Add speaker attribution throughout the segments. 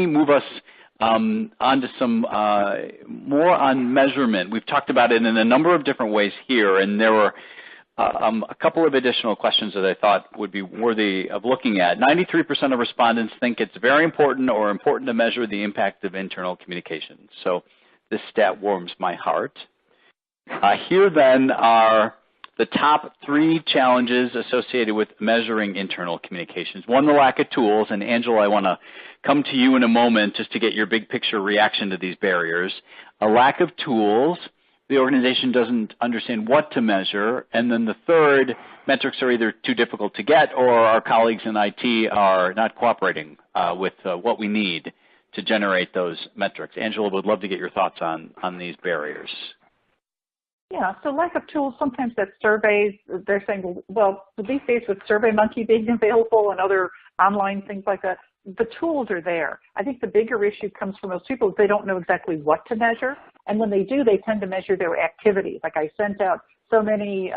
Speaker 1: move us onto some more on measurement. We've talked about it in a number of different ways here, and there were a couple of additional questions that I thought would be worthy of looking at. 93% of respondents think it's very important or important to measure the impact of internal communication. So this stat warms my heart. Here then are the top 3 challenges associated with measuring internal communications. One, the lack of tools, and Angela, I want to come to you in a moment just to get your big picture reaction to these barriers. A lack of tools, the organization doesn't understand what to measure, and then the third, metrics are either too difficult to get or our colleagues in IT are not cooperating with what we need to generate those metrics. Angela, would love to get your thoughts on these barriers.
Speaker 2: Yeah, so lack of tools, sometimes that's surveys. They're saying, well, these days with SurveyMonkey being available and other online things like that, the tools are there. I think the bigger issue comes from those people. They don't know exactly what to measure. And when they do, they tend to measure their activities. Like I sent out so many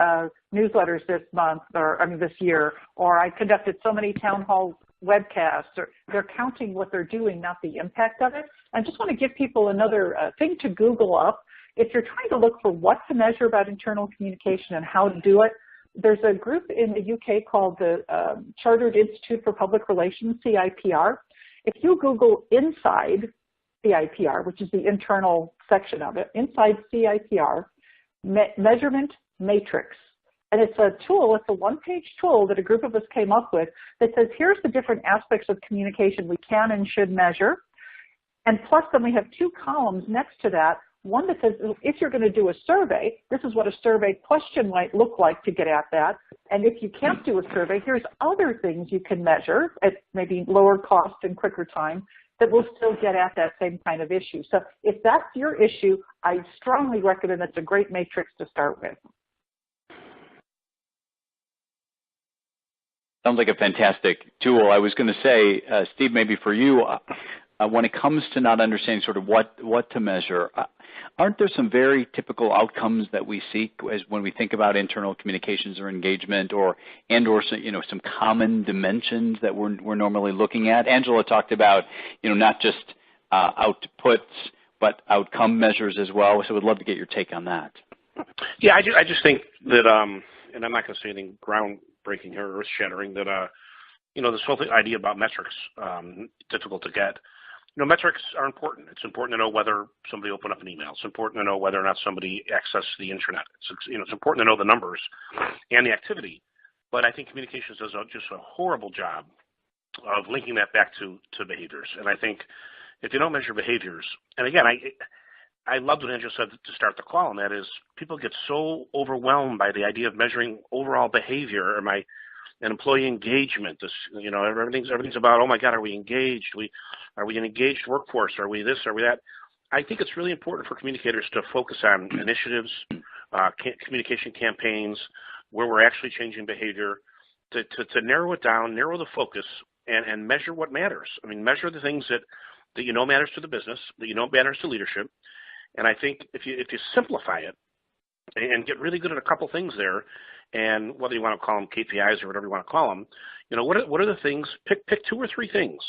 Speaker 2: newsletters this year, or I conducted so many town hall webcasts, or they're counting what they're doing, not the impact of it. I just want to give people another thing to Google up. If you're trying to look for what to measure about internal communication and how to do it, there's a group in the UK called the Chartered Institute for Public Relations, CIPR. If you Google inside CIPR, which is the internal section of it, inside CIPR, measurement matrix. And it's a tool, it's a one-page tool that a group of us came up with that says, here's the different aspects of communication we can and should measure. And plus then we have 2 columns next to that. One that says, if you're going to do a survey, this is what a survey question might look like to get at that. And if you can't do a survey, here's other things you can measure at maybe lower cost and quicker time that will still get at that same kind of issue. So if that's your issue, I strongly recommend it's a great matrix to start with.
Speaker 1: Sounds like a fantastic tool. I was going to say, Steve, maybe for you, when it comes to not understanding sort of what to measure, aren't there some very typical outcomes that we seek as when we think about internal communications or engagement, or some common dimensions that we're normally looking at? Angela talked about not just outputs but outcome measures as well. So we'd love to get your take on that.
Speaker 3: Yeah, I just think that, and I'm not going to say anything groundbreaking or earth-shattering, that this whole idea about metrics, difficult to get. Metrics are important. It's important to know whether somebody opened up an email. It's important to know whether or not somebody accessed the internet. It's important to know the numbers and the activity. But I think communications does just a horrible job of linking that back to behaviors. And I think if you don't measure behaviors, and again, I loved what Angela said to start the call, and that is people get so overwhelmed by the idea of measuring overall behavior and employee engagement. Everything's about, oh my God, are we engaged? Are we an engaged workforce? Are we this? Are we that? I think it's really important for communicators to focus on initiatives, communication campaigns, where we're actually changing behavior, to narrow it down, narrow the focus, and measure what matters. I mean, measure the things that matters to the business, that matters to leadership. And I think if you simplify it and get really good at a couple things there, and whether you want to call them KPIs or whatever you want to call them, what are the things? Pick 2 or 3 things,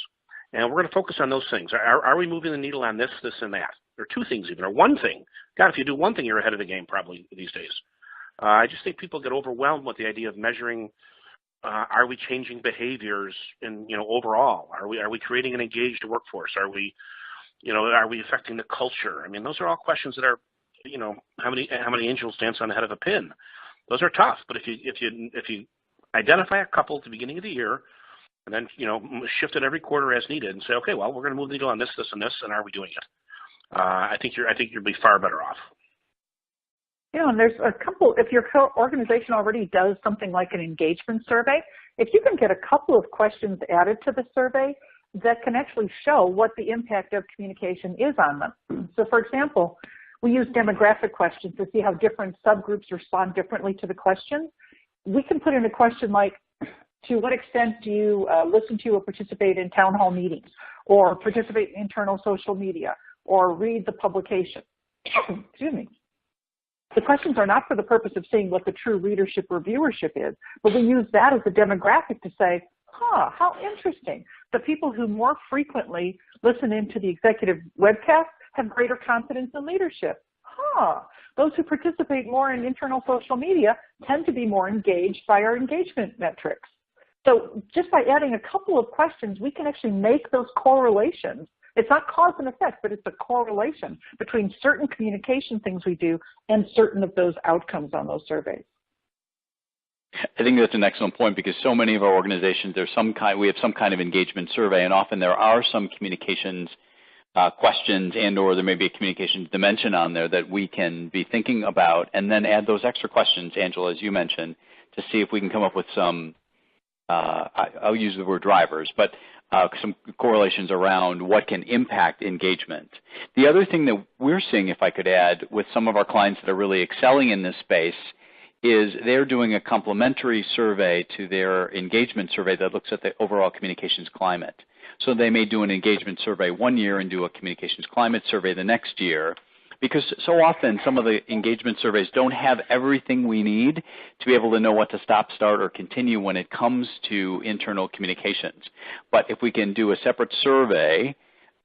Speaker 3: and we're going to focus on those things. Are we moving the needle on this, and that? Or 2 things even, or 1 thing. God, if you do 1 thing, you're ahead of the game probably these days. I just think people get overwhelmed with the idea of measuring. Are we changing behaviors in overall? Are we creating an engaged workforce? Are we affecting the culture? I mean, those are all questions that are, how many angels dance on the head of a pin? Those are tough, but if you identify a couple at the beginning of the year, and then shift it every quarter as needed, and say, okay, well, we're going to move the needle on this, this, and this, and are we doing it? I think you'll be far better off.
Speaker 2: And there's a couple. If your organization already does something like an engagement survey, if you can get a couple of questions added to the survey that can actually show what the impact of communication is on them. So, for example, we use demographic questions to see how different subgroups respond differently to the question. We can put in a question like, to what extent do you listen to or participate in town hall meetings, or participate in internal social media, or read the publication? Excuse me. The questions are not for the purpose of seeing what the true readership or viewership is, but we use that as a demographic to say, How interesting. The people who more frequently listen into the executive webcast have greater confidence in leadership. Those who participate more in internal social media tend to be more engaged by our engagement metrics. So just by adding a couple of questions, we can actually make those correlations. It's not cause and effect, but it's a correlation between certain communication things we do and certain of those outcomes on those surveys.
Speaker 1: I think that's an excellent point, because so many of our organizations, we have some kind of engagement survey, and often there are some communications questions or there may be a communications dimension on there that we can be thinking about, and then add those extra questions, Angela, as you mentioned, to see if we can come up with some, I'll use the word drivers, but some correlations around what can impact engagement. The other thing that we're seeing, if I could add, with some of our clients that are really excelling in this space, is they're doing a complementary survey to their engagement survey that looks at the overall communications climate. So they may do an engagement survey one year and do a communications climate survey the next year, because so often some of the engagement surveys don't have everything we need to be able to know what to stop, start, or continue when it comes to internal communications. But if we can do a separate survey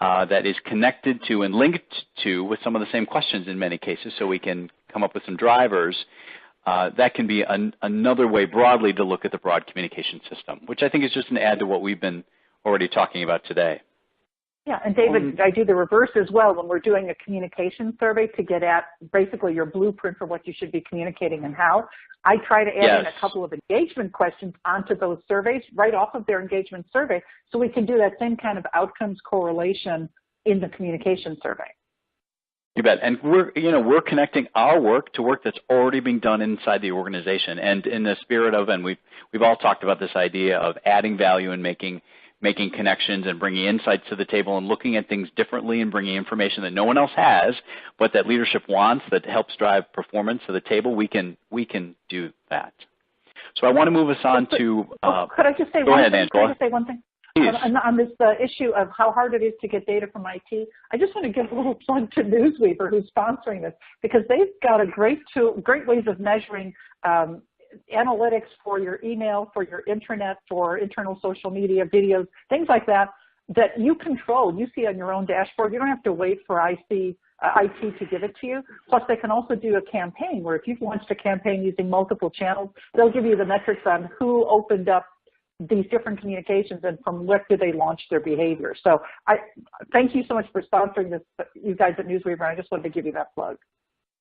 Speaker 1: that is connected to and linked to with some of the same questions in many cases, so we can come up with some drivers, that can be another way broadly to look at the broad communication system, which I think is just an add to what we've been already talking about today.
Speaker 2: Yeah, and David, I do the reverse as well when we're doing a communication survey to get at basically your blueprint for what you should be communicating and how. I try to add in a couple of engagement questions onto those surveys right off of their engagement survey, so we can do that same kind of outcomes correlation in the communication survey.
Speaker 1: You bet. And we're connecting our work to work that's already being done inside the organization. And in the spirit of, and we've all talked about this idea of adding value and making connections and bringing insights to the table and looking at things differently and bringing information that no one else has, but that leadership wants, that helps drive performance to the table, we can do that. So I want to move us on to.
Speaker 2: Could I just say
Speaker 1: go
Speaker 2: one
Speaker 1: ahead,
Speaker 2: thing?
Speaker 1: Angela.
Speaker 2: Could I just say one thing?
Speaker 1: Please.
Speaker 2: On this issue of how hard it is to get data from IT, I just want to give a little plug to Newsweaver, who's sponsoring this, because they've got a great ways of measuring analytics for your email, for your intranet, for internal social media, videos, things like that, that you control. You see on your own dashboard. You don't have to wait for IT to give it to you. Plus, they can also do a campaign where if you've launched a campaign using multiple channels, they'll give you the metrics on who opened up these different communications and from what did they launch their behavior. So I thank you so much for sponsoring this, you guys at Newsweaver. I just wanted to give you that plug.